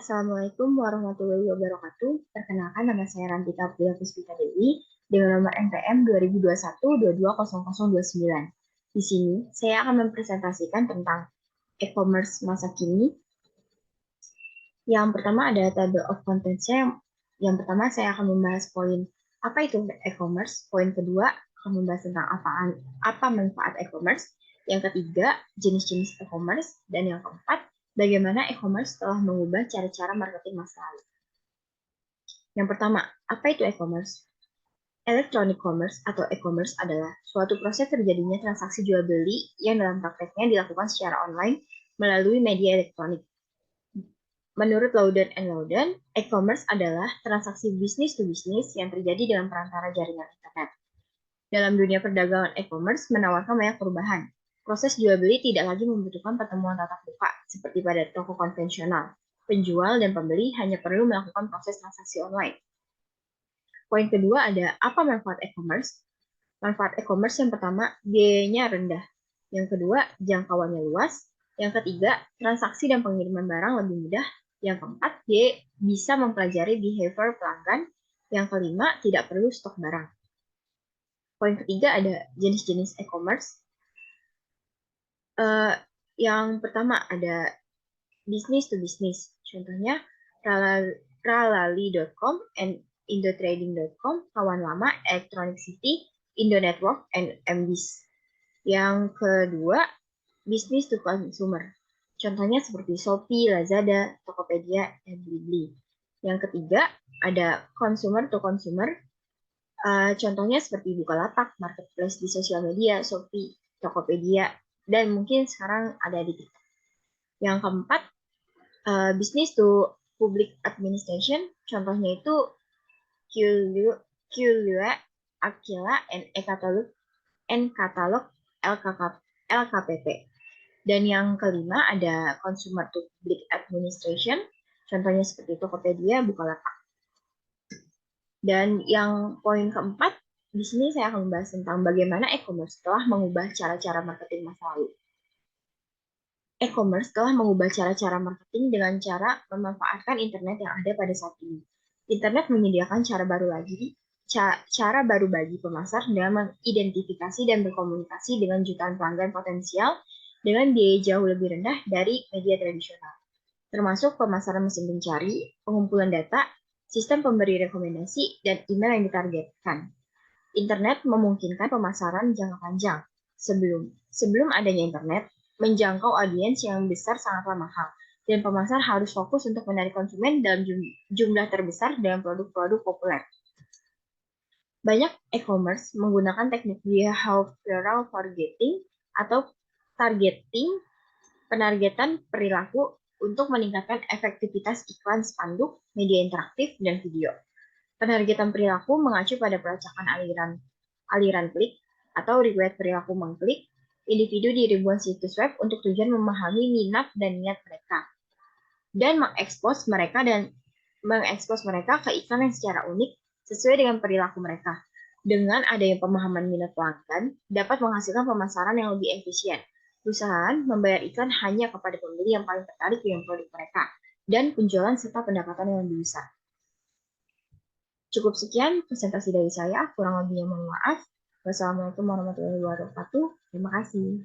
Assalamualaikum warahmatullahi wabarakatuh. Perkenalkan, nama saya Rantika Abdullah Puspita Dewi dengan nomor NPM 2021-220029. Di sini, saya akan mempresentasikan tentang e-commerce masa kini. Yang pertama ada table of contents-nya. Yang pertama, saya akan membahas poin apa itu e-commerce. Poin kedua, akan membahas tentang apa manfaat e-commerce. Yang ketiga, jenis-jenis e-commerce. Dan yang keempat, bagaimana e-commerce telah mengubah cara-cara marketing masa lalu. Yang pertama, apa itu e-commerce? Electronic commerce atau e-commerce adalah suatu proses terjadinya transaksi jual beli yang dalam prakteknya dilakukan secara online melalui media elektronik. Menurut Louden & Louden, e-commerce adalah transaksi bisnis to bisnis yang terjadi dalam perantara jaringan internet. Dalam dunia perdagangan, e-commerce menawarkan banyak perubahan. Proses jual beli tidak lagi membutuhkan pertemuan tatap muka seperti pada toko konvensional. Penjual dan pembeli hanya perlu melakukan proses transaksi online. Poin kedua ada apa manfaat e-commerce? Manfaat e-commerce yang pertama, biayanya rendah. Yang kedua, jangkauannya luas. Yang ketiga, transaksi dan pengiriman barang lebih mudah. Yang keempat, dia bisa mempelajari behavior pelanggan. Yang kelima, tidak perlu stok barang. Poin ketiga ada jenis-jenis e-commerce. Yang pertama ada business to business. Contohnya ralali.com and indotrading.com, kawan lama, Electronic City, Indonetwork, and MBIS. Yang kedua, business to consumer. Contohnya seperti Shopee, Lazada, Tokopedia, dan Blibli. Yang ketiga, ada consumer to consumer. Contohnya seperti Bukalapak, marketplace di sosial media, Shopee, Tokopedia, dan mungkin sekarang ada di TikTok. Yang keempat, business to public administration. Contohnya itu Qlua, Aquila, N-Katalog, LKPP. Dan yang kelima ada consumer to public administration. Contohnya seperti Tokopedia, Bukalapak. Dan yang poin keempat, di sini saya akan membahas tentang bagaimana e-commerce telah mengubah cara-cara marketing masa lalu. E-commerce telah mengubah cara-cara marketing dengan cara memanfaatkan internet yang ada pada saat ini. Internet menyediakan cara baru bagi pemasar dalam mengidentifikasi dan berkomunikasi dengan jutaan pelanggan potensial dengan biaya jauh lebih rendah dari media tradisional, termasuk pemasaran mesin pencari, pengumpulan data, sistem pemberi rekomendasi, dan email yang ditargetkan. Internet memungkinkan pemasaran jangka panjang. Sebelum adanya internet, menjangkau audiens yang besar sangatlah mahal, dan pemasar harus fokus untuk menarik konsumen dalam jumlah terbesar dalam produk-produk populer. Banyak e-commerce menggunakan teknik behavioral targeting atau penargetan perilaku untuk meningkatkan efektivitas iklan spanduk, media interaktif, dan video. Penargetan perilaku mengacu pada pelacakan aliran klik atau riwayat perilaku mengklik individu di ribuan situs web untuk tujuan memahami minat dan niat mereka dan mengekspos mereka ke iklan yang secara unik sesuai dengan perilaku mereka. Dengan adanya pemahaman minat pelanggan, dapat menghasilkan pemasaran yang lebih efisien. Perusahaan membayar iklan hanya kepada pembeli yang paling tertarik dengan produk mereka dan penjualan serta pendapatan yang lebih besar. Cukup sekian presentasi dari saya, kurang lebihnya mohon maaf. Wassalamualaikum warahmatullahi wabarakatuh. Terima kasih.